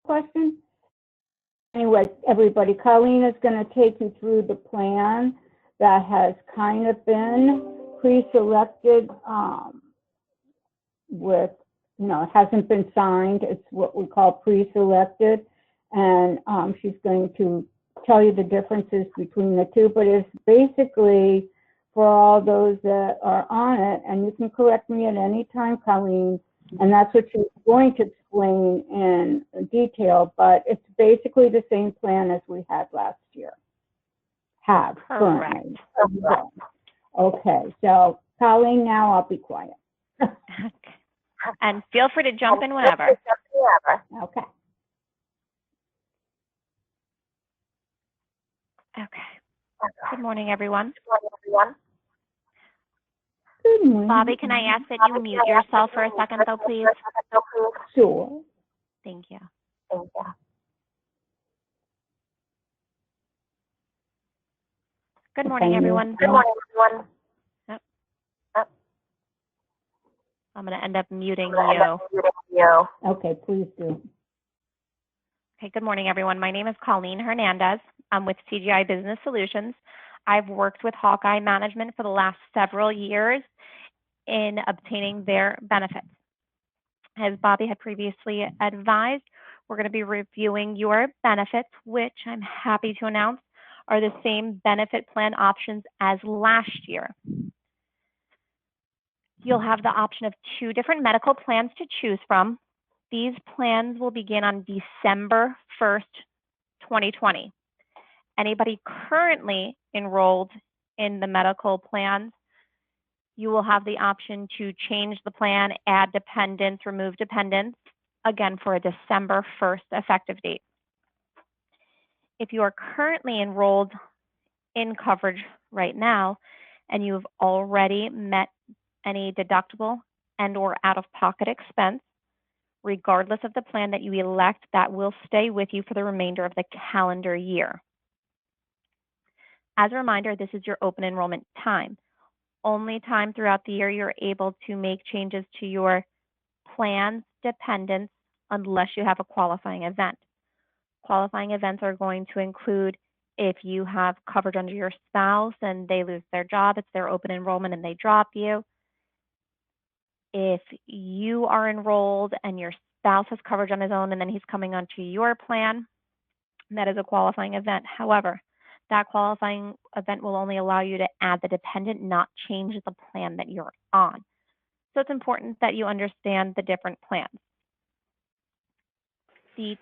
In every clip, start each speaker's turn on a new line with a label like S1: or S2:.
S1: question? Anyway, everybody, Colleen is going to take you through the plan that has kind of been pre-selected with, it hasn't been signed. It's what we call pre-selected. And she's going to tell you the differences between the two, but it's basically for all those that are on it, and you can correct me at any time, Colleen, and that's what she's going to explain in detail, but it's basically the same plan as we had last year. Currently. Okay, so Colleen, now I'll be quiet.
S2: And feel free to jump in whenever.
S1: Okay.
S2: Okay. Good morning, everyone.
S1: Good morning.
S2: Bobby, can I ask that you mute yourself for a second, though, please?
S1: Sure.
S2: Thank you. Good morning, everyone.
S3: Good morning, everyone.
S2: Yep. I'm going to end up muting you.
S1: Okay, please do.
S2: Okay, good morning, everyone. My name is Colleen Hernandez. I'm with CGI Business Solutions. I've worked with Hawkeye Management for the last several years in obtaining their benefits. As Bobby had previously advised, we're going to be reviewing your benefits, which I'm happy to announce are the same benefit plan options as last year. You'll have the option of 2 different medical plans to choose from. These plans will begin on December 1st, 2020. Anybody currently enrolled in the medical plans, you will have the option to change the plan, add dependents, remove dependents, again for a December 1st effective date. If you are currently enrolled in coverage right now and you have already met any deductible and or out-of-pocket expense, regardless of the plan that you elect, that will stay with you for the remainder of the calendar year. As a reminder, this is your open enrollment time. Only time throughout the year you're able to make changes to your plan's dependents unless you have a qualifying event. Qualifying events are going to include if you have coverage under your spouse and they lose their job, it's their open enrollment and they drop you. If you are enrolled and your spouse has coverage on his own and then he's coming onto your plan, that is a qualifying event. However, that qualifying event will only allow you to add the dependent, not change the plan that you're on. So it's important that you understand the different plans. The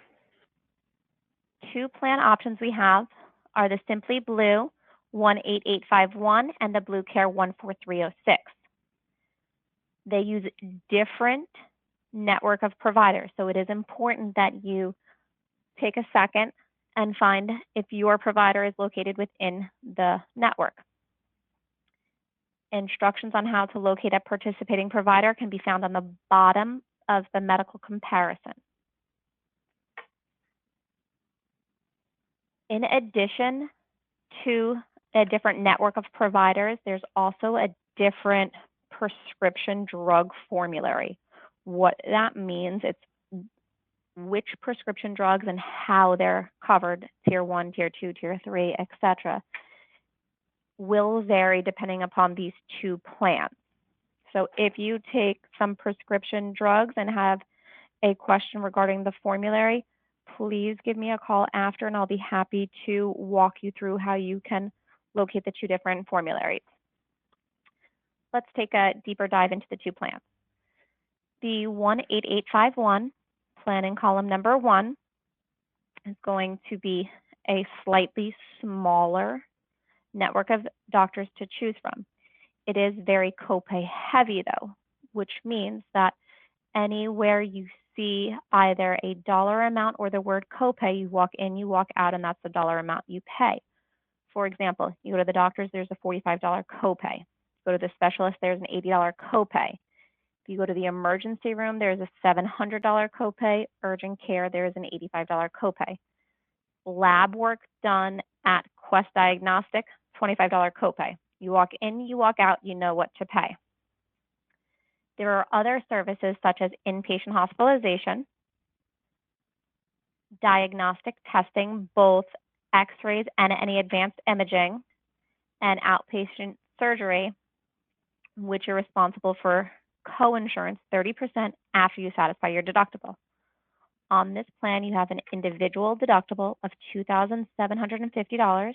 S2: 2 plan options we have are the Simply Blue 18851 and the Blue Care 14306. They use different network of providers, so it is important that you take a second and find if your provider is located within the network. Instructions on how to locate a participating provider can be found on the bottom of the medical comparison. In addition to a different network of providers, there's also a different prescription drug formulary. What that means, it's which prescription drugs and how they're covered, tier 1, tier 2, tier 3, etc., will vary depending upon these 2 plans. So if you take some prescription drugs and have a question regarding the formulary, please give me a call after and I'll be happy to walk you through how you can locate the 2 different formularies. Let's take a deeper dive into the 2 plans. The 18851 plan in column number 1 is going to be a slightly smaller network of doctors to choose from. It is very copay heavy though, which means that anywhere you see either a dollar amount or the word copay, you walk in, you walk out, and that's the dollar amount you pay. For example, you go to the doctor's, there's a $45 copay. Go to the specialist, there's an $80 copay. If you go to the emergency room, there's a $700 copay. Urgent care, there is an $85 copay. Lab work done at Quest Diagnostic, $25 copay. You walk in, you walk out, you know what to pay. There are other services such as inpatient hospitalization, diagnostic testing, both x-rays and any advanced imaging, and outpatient surgery, which are responsible for co-insurance 30% after you satisfy your deductible. On this plan, you have an individual deductible of $2,750.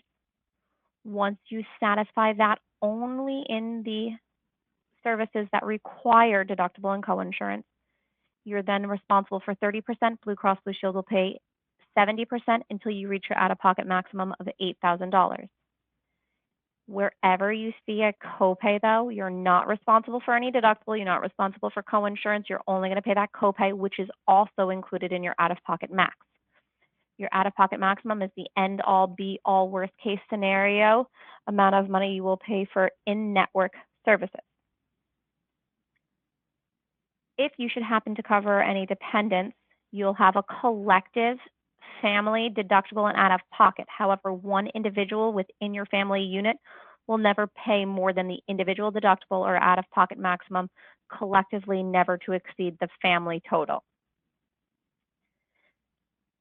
S2: Once you satisfy that only in the services that require deductible and co-insurance, you're then responsible for 30%. Blue Cross Blue Shield will pay 70% until you reach your out-of-pocket maximum of $8,000. Wherever you see a copay, though, you're not responsible for any deductible. You're not responsible for co-insurance. You're only going to pay that copay, which is also included in your out-of-pocket max. Your out-of-pocket maximum is the end-all, be-all, worst-case scenario amount of money you will pay for in-network services. If you should happen to cover any dependents, you'll have a collective family deductible and out-of-pocket. However, one individual within your family unit will never pay more than the individual deductible or out-of-pocket maximum, collectively never to exceed the family total.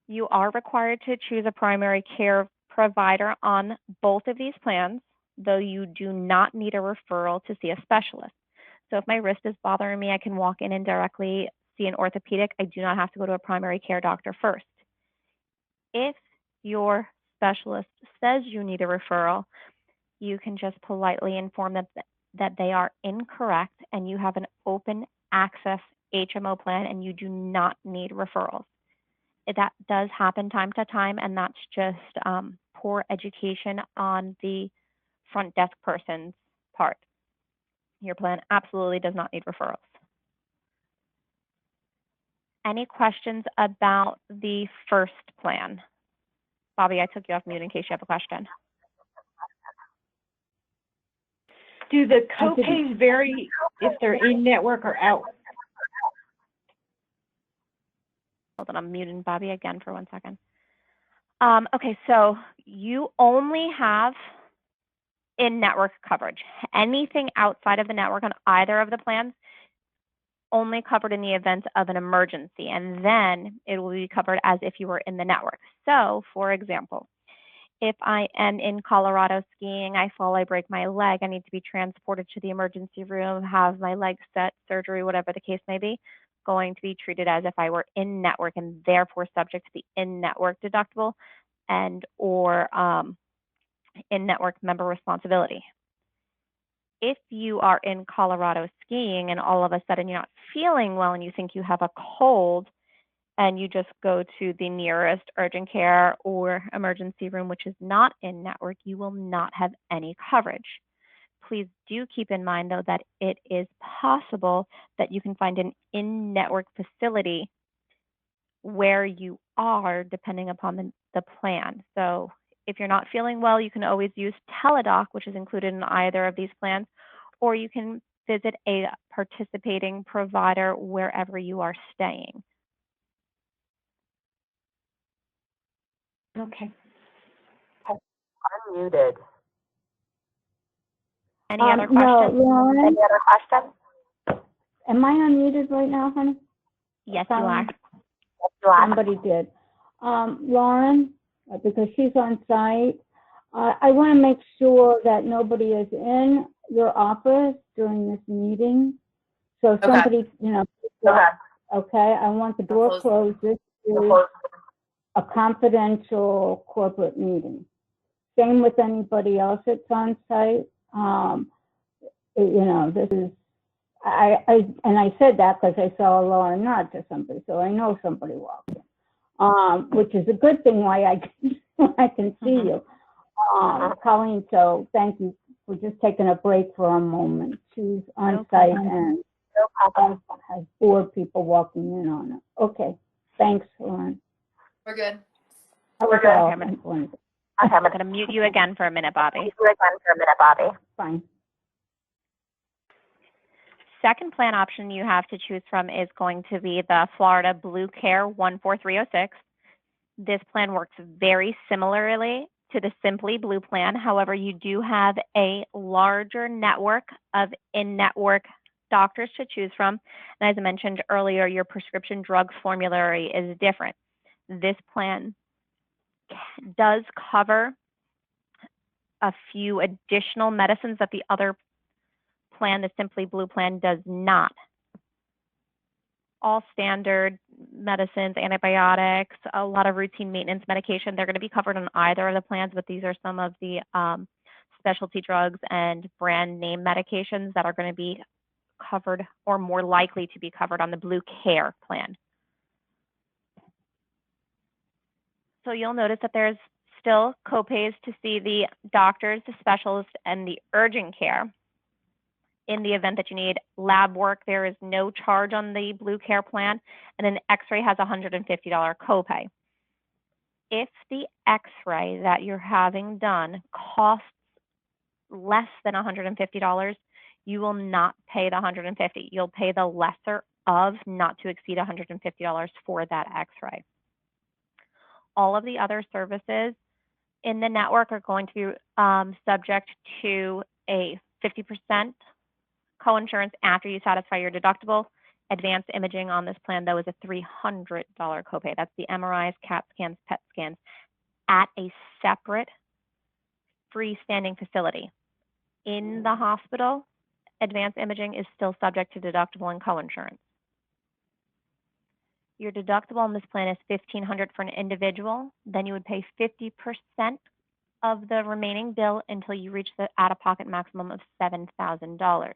S2: You are required to choose a primary care provider on both of these plans, though you do not need a referral to see a specialist. So if my wrist is bothering me, I can walk in and directly see an orthopedic. I do not have to go to a primary care doctor first. If your specialist says you need a referral, you can just politely inform them that they are incorrect and you have an open access HMO plan and you do not need referrals. That does happen time to time, and that's just poor education on the front desk person's part. Your plan absolutely does not need referrals. Any questions about the first plan? Bobby, I took you off mute in case you have a question.
S3: Do the copays vary if they're in-network or out?
S2: Hold on, I'm muting Bobby again for 1 second. Okay, so you only have in-network coverage. Anything outside of the network on either of the plans only covered in the event of an emergency, and then it will be covered as if you were in the network. So, for example, if I am in Colorado skiing, I fall, I break my leg, I need to be transported to the emergency room, have my leg set, surgery, whatever the case may be, going to be treated as if I were in network and therefore subject to the in-network deductible and or in-network member responsibility. If you are in Colorado skiing and all of a sudden you're not feeling well and you think you have a cold and you just go to the nearest urgent care or emergency room, which is not in network, you will not have any coverage. Please do keep in mind, though, that it is possible that you can find an in-network facility where you are, depending upon the plan. So if you're not feeling well, you can always use Teladoc, which is included in either of these plans, or you can visit a participating provider wherever you are staying.
S3: Okay.
S4: Unmuted.
S2: Any other questions?
S1: No, Lauren,
S4: Any other questions?
S1: am I unmuted right now, honey?
S2: Yes, you are.
S1: Somebody did. Lauren, because she's on site, I want to make sure that nobody is in your office during this meeting. So if somebody, okay, I want the door closed. This is a confidential corporate meeting. Same with anybody else that's on site. This is, I said that because I saw Laura nod to somebody, so I know somebody walked in, which is a good thing why I can see you. Colleen, so thank you for just taking a break for a moment. She's on site and has 4 people walking in on her. Okay, thanks, Lauren.
S5: We're good.
S4: We're good.
S2: I'm going to mute you again for a minute, Bobby.
S1: Fine.
S2: Second plan option you have to choose from is going to be the Florida Blue Care 14306. This plan works very similarly to the Simply Blue plan. However, you do have a larger network of in-network doctors to choose from. And as I mentioned earlier, your prescription drug formulary is different. this plan does cover a few additional medicines that the other plan, the Simply Blue plan, does not. All standard medicines, antibiotics, a lot of routine maintenance medication, they're going to be covered on either of the plans, but these are some of the specialty drugs and brand name medications that are going to be covered or more likely to be covered on the Blue Care plan. So you'll notice that there's still copays to see the doctors, the specialists, and the urgent care. In the event that you need lab work, there is no charge on the Blue Care plan, and an x-ray has a $150 copay. If the x-ray that you're having done costs less than $150, you will not pay the $150. You'll pay the lesser of not to exceed $150 for that x-ray. All of the other services in the network are going to be subject to a 50% coinsurance after you satisfy your deductible. Advanced imaging on this plan, though, is a $300 copay. That's the MRIs, CAT scans, PET scans at a separate freestanding facility. In the hospital, advanced imaging is still subject to deductible and coinsurance. Your deductible on this plan is $1,500 for an individual. Then you would pay 50% of the remaining bill until you reach the out-of-pocket maximum of $7,000.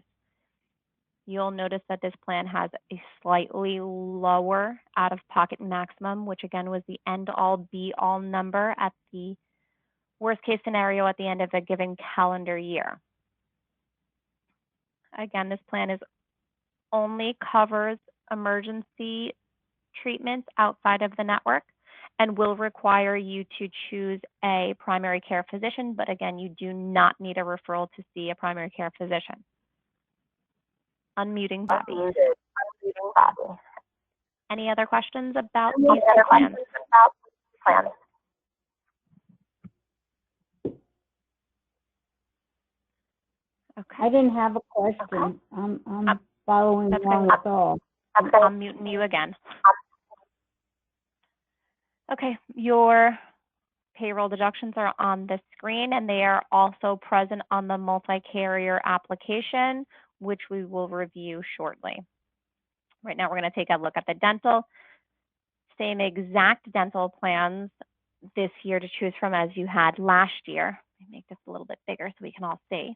S2: You'll notice that this plan has a slightly lower out-of-pocket maximum, which again was the end-all be-all number at the worst-case scenario at the end of a given calendar year. Again, this plan only covers emergency treatments outside of the network and will require you to choose a primary care physician, but again, you do not need a referral to see a primary care physician. Unmuting Bobby.
S4: Unmuting Bobby.
S2: Any other questions about these two plans? Okay.
S1: I didn't have a question. I'm following along with all.
S2: I'm muting you again. Okay, your payroll deductions are on the screen, and they are also present on the multi-carrier application, which we will review shortly. Right now, we're going to take a look at the dental. Same exact dental plans this year to choose from as you had last year. Let me make this a little bit bigger so we can all see.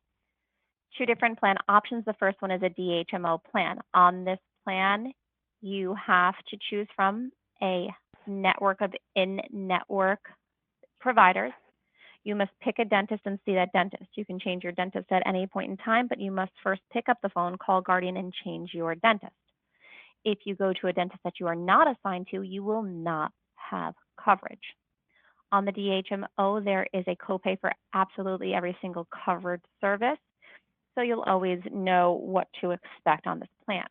S2: Two different plan options. The first one is a DHMO plan. On this plan, you have to choose from a network of in-network providers. You must pick a dentist and see that dentist. You can change your dentist at any point in time, but you must first pick up the phone, call Guardian, and change your dentist. If you go to a dentist that you are not assigned to, you will not have coverage. On the DHMO, there is a copay for absolutely every single covered service, so you'll always know what to expect on this plan.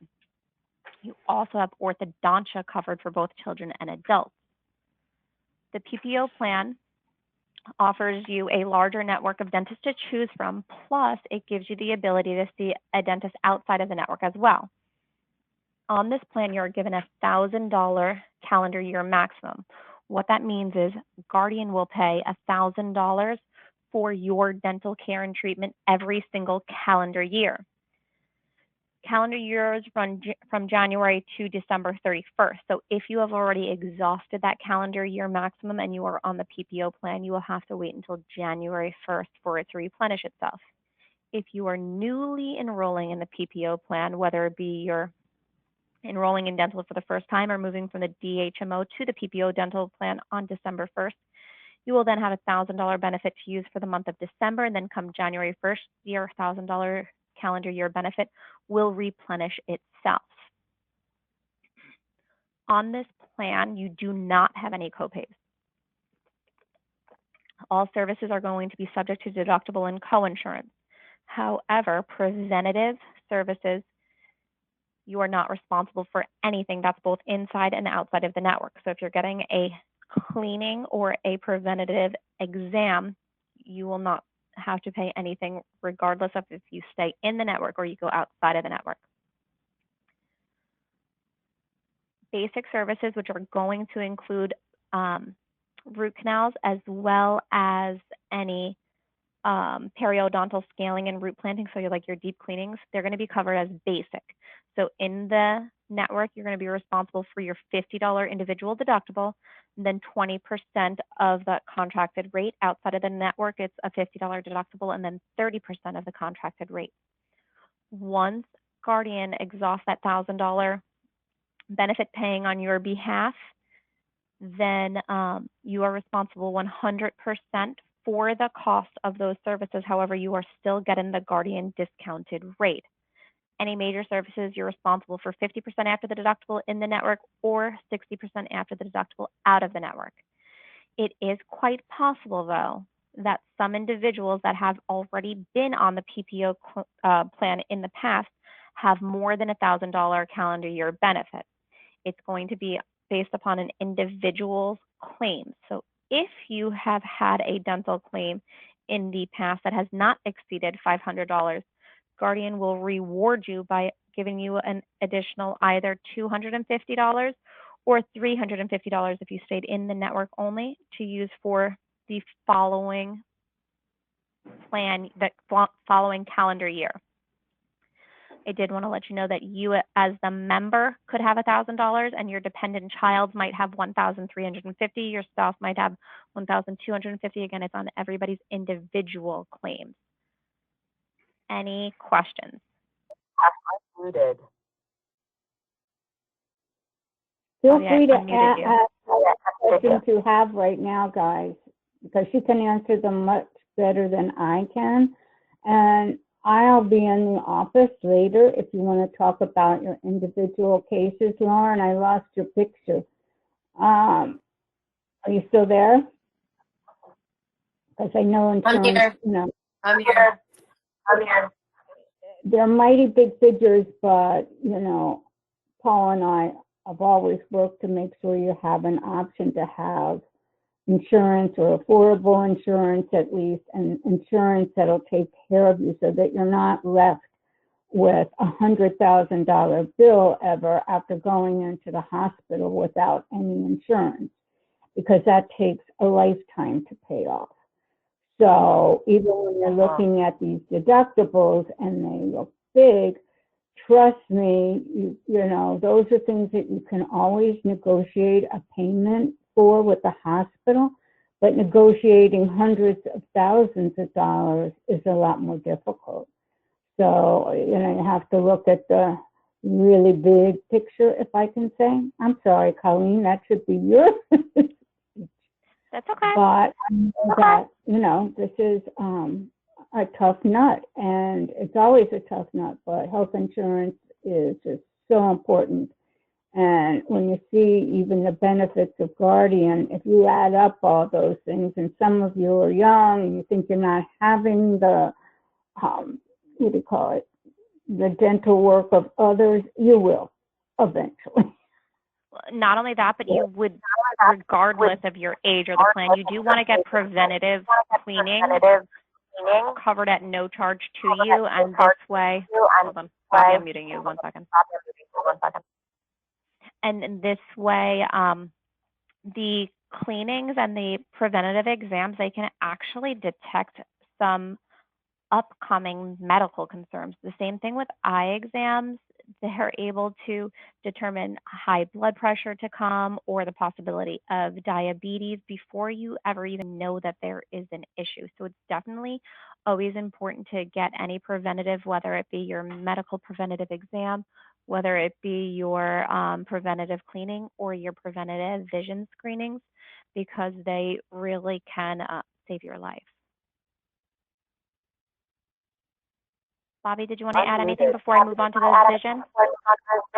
S2: You also have orthodontia covered for both children and adults. The PPO plan offers you a larger network of dentists to choose from, plus it gives you the ability to see a dentist outside of the network as well. On this plan, you're given a $1,000 calendar year maximum. What that means is Guardian will pay $1,000 for your dental care and treatment every single calendar year. Calendar years run from January to December 31st. So if you have already exhausted that calendar year maximum and you are on the PPO plan, you will have to wait until January 1st for it to replenish itself. If you are newly enrolling in the PPO plan, whether it be you're enrolling in dental for the first time or moving from the DHMO to the PPO dental plan on December 1st, you will then have a $1,000 benefit to use for the month of December, and then come January 1st, your $1,000 calendar year benefit will replenish itself. On this plan, you do not have any copays. All services are going to be subject to deductible and coinsurance. However, preventative services, you are not responsible for anything that's both inside and outside of the network. So if you're getting a cleaning or a preventative exam, you will not have to pay anything regardless of if you stay in the network or you go outside of the network. Basic services, which are going to include root canals, as well as any periodontal scaling and root planting, so like your deep cleanings, they're going to be covered as basic. So in the network, you're going to be responsible for your $50 individual deductible, and then 20% of the contracted rate. Outside of the network, it's a $50 deductible, and then 30% of the contracted rate. Once Guardian exhausts that $1,000 benefit paying on your behalf, then you are responsible 100% for the cost of those services. However, you are still getting the Guardian discounted rate. Any major services, you're responsible for 50% after the deductible in the network or 60% after the deductible out of the network. It is quite possible, though, that some individuals that have already been on the PPO plan in the past have more than $1,000 calendar year benefit. It's going to be based upon an individual's claim. So if you have had a dental claim in the past that has not exceeded $500, Guardian will reward you by giving you an additional either $250 or $350 if you stayed in the network only to use for the following plan, the following calendar year. I did want to let you know that you as the member could have $1,000 and your dependent child might have $1,350. Your spouse might have $1,250. Again, it's on everybody's individual claims. Any questions?
S4: Muted.
S1: Feel
S2: Oh, yeah,
S1: free to
S2: unmuted you.
S1: ask questions you have right now, guys, because she can answer them much better than I can. And I'll be in the office later if you want to talk about your individual cases. Lauren, I lost your picture. Are you still there? Because I know insurance, you know,
S4: I'm here.
S1: they're mighty big figures, but, you know, Paul and I have always worked to make sure you have an option to have insurance or affordable insurance at least, and insurance that'll take care of you so that you're not left with $100,000 bill ever after going into the hospital without any insurance, because that takes a lifetime to pay off. So even when you're looking at these deductibles and they look big, trust me, you know, those are things that you can always negotiate a payment for with the hospital, but negotiating hundreds of thousands of dollars is a lot more difficult. So, you know, you have to look at the really big picture, if I can say. I'm sorry, Colleen, that should be yours.
S2: That's okay.
S1: But I know that, you know, this is a tough nut, and it's always a tough nut, but health insurance is just so important. And when you see even the benefits of Guardian, if you add up all those things, and some of you are young and you think you're not having the, what do you call it, the dental work of others, you will eventually.
S2: Not only that, but you would, regardless of your age or the plan, you do want to get preventative cleaning covered at no charge to you. And this way, hold on, Bobby, I'm muting you 1 second. And in this way, the cleanings and the preventative exams, they can actually detect some upcoming medical concerns. The same thing with eye exams. They're able to determine high blood pressure to come or the possibility of diabetes before you ever even know that there is an issue. So it's definitely always important to get any preventative, whether it be your medical preventative exam, whether it be your preventative cleaning or your preventative vision screenings, because they really can save your life. Bobby, did you want to add anything before I move on to the vision?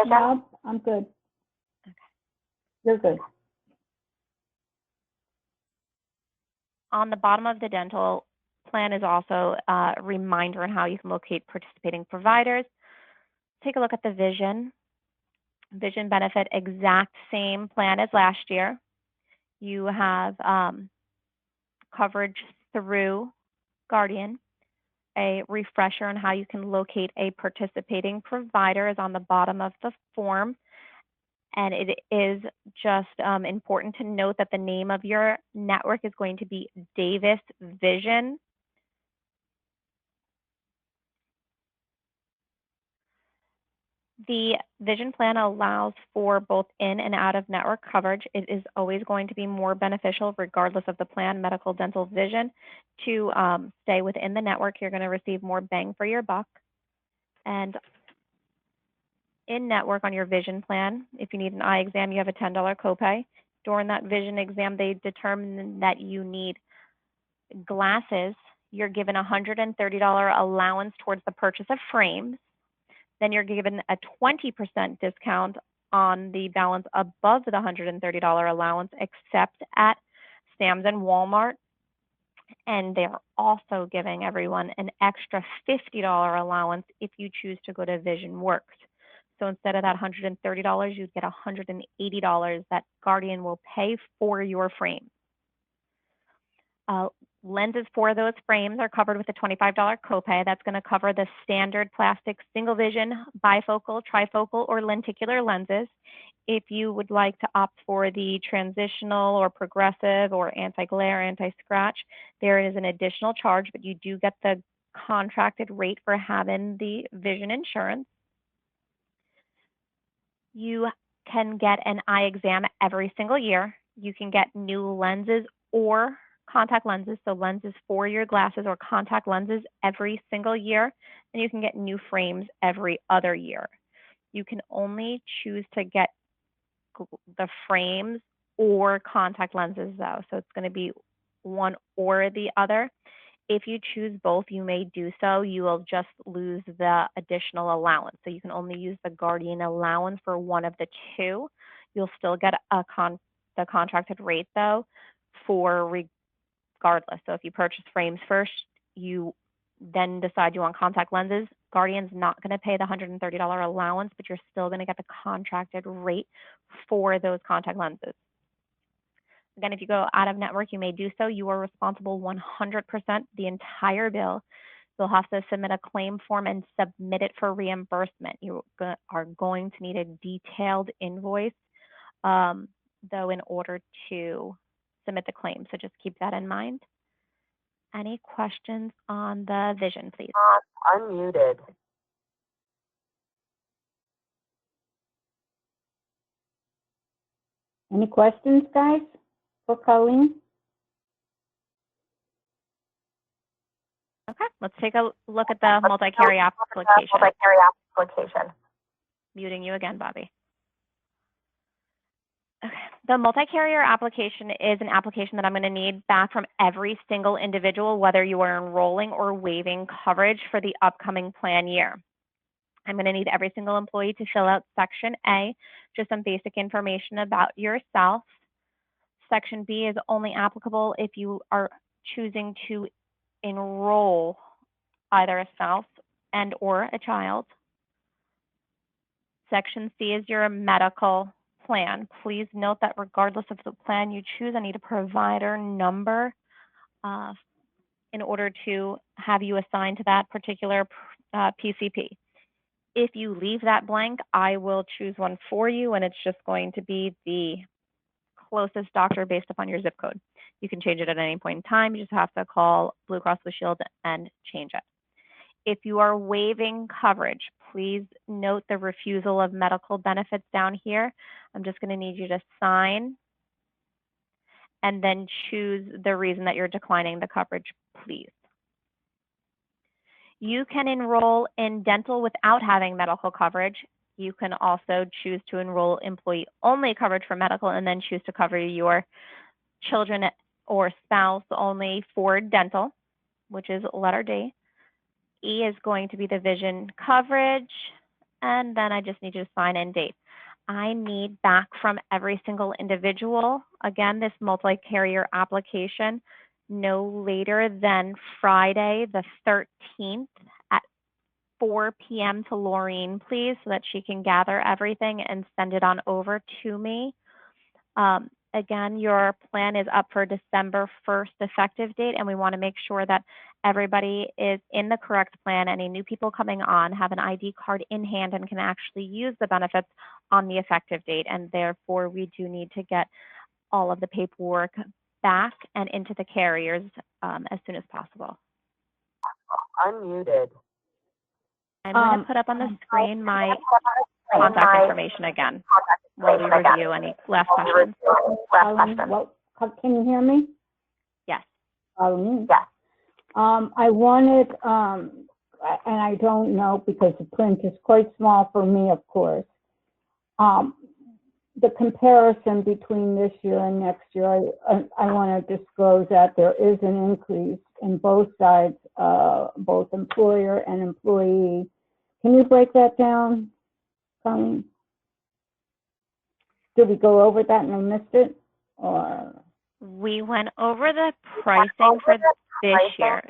S1: No, I'm good.
S2: Okay.
S1: You're good.
S2: On the bottom of the dental plan is also a reminder on how you can locate participating providers. Take a look at the vision. Vision benefit, exact same plan as last year. You have coverage through Guardian. A refresher on how you can locate a participating provider is on the bottom of the form. And it is just important to note that the name of your network is going to be Davis Vision. The vision plan allows for both in and out of network coverage. It is always going to be more beneficial, regardless of the plan, medical, dental, vision, to stay within the network. You're going to receive more bang for your buck. And in network on your vision plan, if you need an eye exam, you have a $10 copay. During that vision exam, they determine that you need glasses. You're given a $130 allowance towards the purchase of frames. Then you're given a 20% discount on the balance above the $130 allowance, except at Sam's and Walmart. And they're also giving everyone an extra $50 allowance if you choose to go to Vision Works. So instead of that $130, you'd get $180 that Guardian will pay for your frame. Lenses for those frames are covered with a $25 copay. That's going to cover the standard plastic single vision, bifocal, trifocal, or lenticular lenses. If you would like to opt for the transitional or progressive or anti-glare, anti-scratch, there is an additional charge, but you do get the contracted rate for having the vision insurance. You can get an eye exam every single year. You can get new lenses or contact lenses, so lenses for your glasses or contact lenses every single year, and you can get new frames every other year. You can only choose to get the frames or contact lenses though, so it's going to be one or the other. If you choose both, you may do so. You will just lose the additional allowance. So you can only use the Guardian allowance for one of the two. You'll still get the contracted rate though for regardless. So if you purchase frames first, you then decide you want contact lenses, Guardian's not going to pay the $130 allowance, but you're still going to get the contracted rate for those contact lenses. Again, if you go out of network, you may do so. You are responsible 100% the entire bill. You'll have to submit a claim form and submit it for reimbursement. You are going to need a detailed invoice, though, in order to submit the claim. So just keep that in mind. Any questions on the vision, please?
S4: Unmuted.
S1: Any questions, guys, for Colleen?
S2: Okay, let's take a look at the multi-carrier application. Muting you again, Bobby. Okay. The multi-carrier application is an application that I'm going to need back from every single individual, whether you are enrolling or waiving coverage for the upcoming plan year. I'm going to need every single employee to fill out Section A, just some basic information about yourself. Section B is only applicable if you are choosing to enroll either a spouse and or a child. Section C is your medical plan. Please note that regardless of the plan you choose, I need a provider number in order to have you assigned to that particular PCP. If you leave that blank, I will choose one for you, and it's just going to be the closest doctor based upon your zip code. You can change it at any point in time. You just have to call Blue Cross Blue Shield and change it. If you are waiving coverage, please note the refusal of medical benefits down here. I'm just going to need you to sign and then choose the reason that you're declining the coverage, please. You can enroll in dental without having medical coverage. You can also choose to enroll employee-only coverage for medical and then choose to cover your children or spouse only for dental, which is letter D. E is going to be the vision coverage, and then I just need you to sign and date. I need back from every single individual, again, this multi-carrier application, no later than Friday the 13th at 4 p.m. to Laureen, please, so that she can gather everything and send it on over to me. again, your plan is up for December 1st effective date, and we want to make sure that everybody is in the correct plan. Any new people coming on have an ID card in hand and can actually use the benefits on the effective date. And therefore, we do need to get all of the paperwork back and into the carriers as soon as possible.
S4: Unmuted.
S2: I'm going to put up on the screen my contact information again while we review any last questions.
S1: Can you hear me?
S2: Yes.
S1: Yes. I wanted, and I don't know because the print is quite small for me, of course, the comparison between this year and next year. I want to disclose that there is an increase in both sides, both employer and employee. Can you break that down, Colleen? Did we go over that and I missed it? Or
S2: we went over the pricing for this year.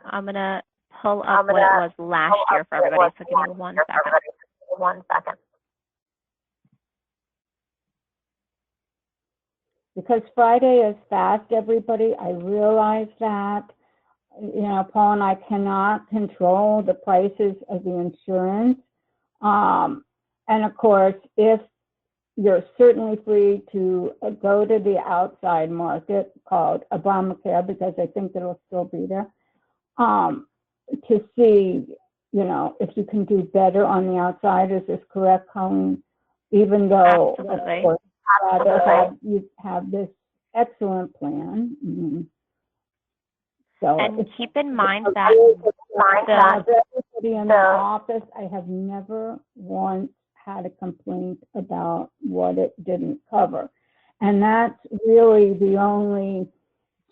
S2: I'm going to pull up what it was last year for everybody, so give me 1 second.
S4: 1 second.
S1: Because Friday is fast, everybody, I realize that. You know, Paul and I cannot control the prices of the insurance. And of course, if you're certainly free to go to the outside market called Obamacare, because I think it'll still be there, to see, you know, if you can do better on the outside. Is this correct, Colleen? Even though,
S2: absolutely,
S1: of course, rather you have this excellent plan. Mm-hmm. So,
S2: and keep in mind that
S1: everybody in the office, I have never once had a complaint about what it didn't cover. And that's really the only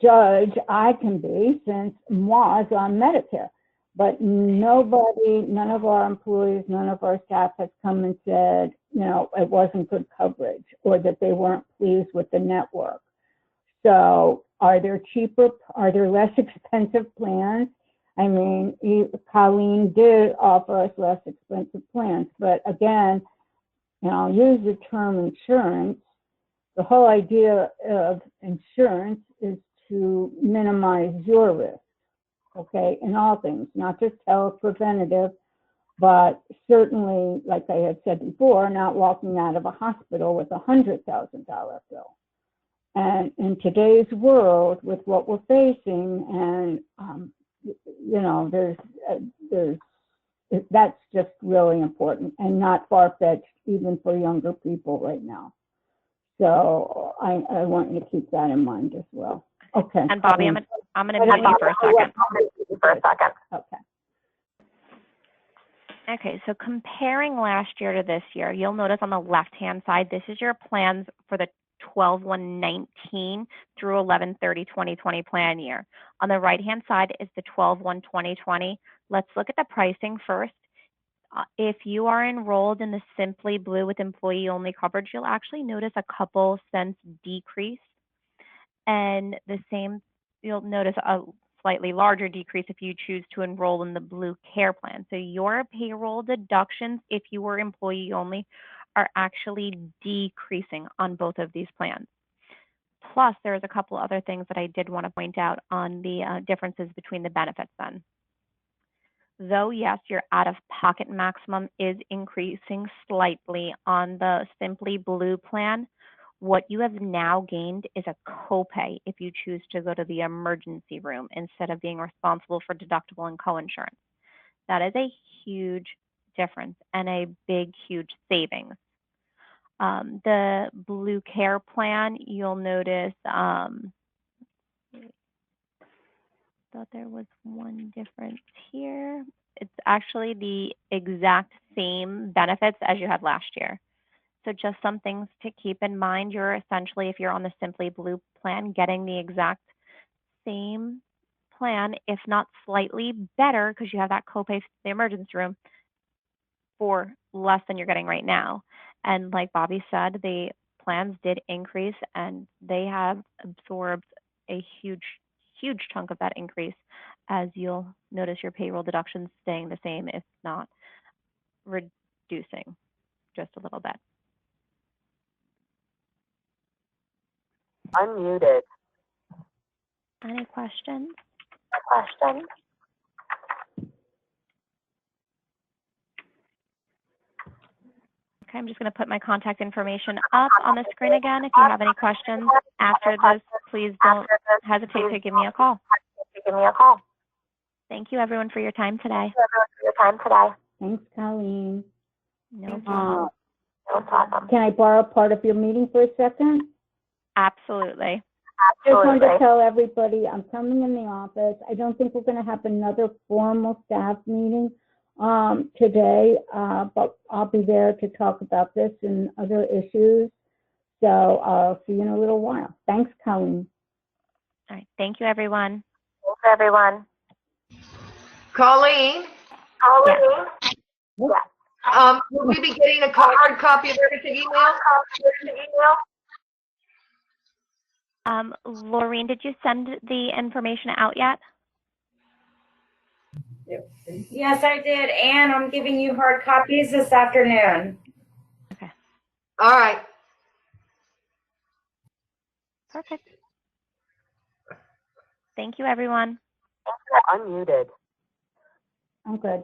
S1: judge I can be, since moi is on Medicare. But nobody, none of our employees, none of our staff has come and said, you know, it wasn't good coverage or that they weren't pleased with the network. So are there cheaper, are there less expensive plans? I mean, Colleen did offer us less expensive plans, but again, and I'll use the term insurance. The whole idea of insurance is to minimize your risk, okay, in all things, not just health preventative, but certainly, like I had said before, not walking out of a hospital with a $100,000 bill. And in today's world, with what we're facing, and you know, that's just really important and not far-fetched even for younger people right now. So I want you to keep that in mind as well. Okay.
S2: And Bobby, I'm going to mute you for a second.
S1: Okay.
S2: Okay, so comparing last year to this year, you'll notice on the left-hand side, this is your plans for the 12/1/19 through 11/30/2020 plan year. On the right-hand side is the 12/1/2020. Let's look at the pricing first. If you are enrolled in the Simply Blue with employee-only coverage, you'll actually notice a couple cents decrease. And the same, you'll notice a slightly larger decrease if you choose to enroll in the Blue Care plan. So your payroll deductions, if you were employee only, are actually decreasing on both of these plans. Plus, there's a couple other things that I did want to point out on the differences between the benefits then. Though, yes, your out-of-pocket maximum is increasing slightly on the Simply Blue plan, what you have now gained is a copay if you choose to go to the emergency room instead of being responsible for deductible and coinsurance. That is a huge difference and a big, huge savings. The Blue Care plan, you'll notice, thought there was one difference here. It's actually the exact same benefits as you had last year. So just some things to keep in mind. You're essentially, if you're on the Simply Blue plan, getting the exact same plan, if not slightly better, because you have that copay for the emergency room for less than you're getting right now. And like Bobby said, the plans did increase and they have absorbed a huge chunk of that increase, as you'll notice your payroll deductions staying the same, if not reducing just a little bit.
S4: Unmuted.
S2: Any questions?
S4: Question?
S2: Okay, I'm just going to put my contact information up on the screen again. If you have any questions after this, please don't hesitate to give me a call.
S4: Give me a call.
S2: Thank you, everyone, for your time today.
S4: Thank you everyone for your time today.
S1: Thanks, Colleen.
S2: No problem.
S4: No problem.
S1: Can I borrow part of your meeting for a second?
S2: Absolutely.
S1: Just wanted to
S4: Absolutely.
S1: tell everybody I'm coming in the office. I don't think we're going to have another formal staff meeting today, but I'll be there to talk about this and other issues. So I'll see you in a little while. Thanks, Colleen.
S2: All right. Thank you, everyone.
S4: Thanks, everyone.
S5: Colleen,
S4: Colleen? Yeah.
S5: will we be getting a hard copy of everything emailed?
S2: Laureen, did you send the information out yet?
S6: Yes, I did, and I'm giving you hard copies this afternoon.
S2: Okay.
S5: All right.
S2: Perfect. Thank you, everyone.
S4: Unmuted.
S1: I'm good.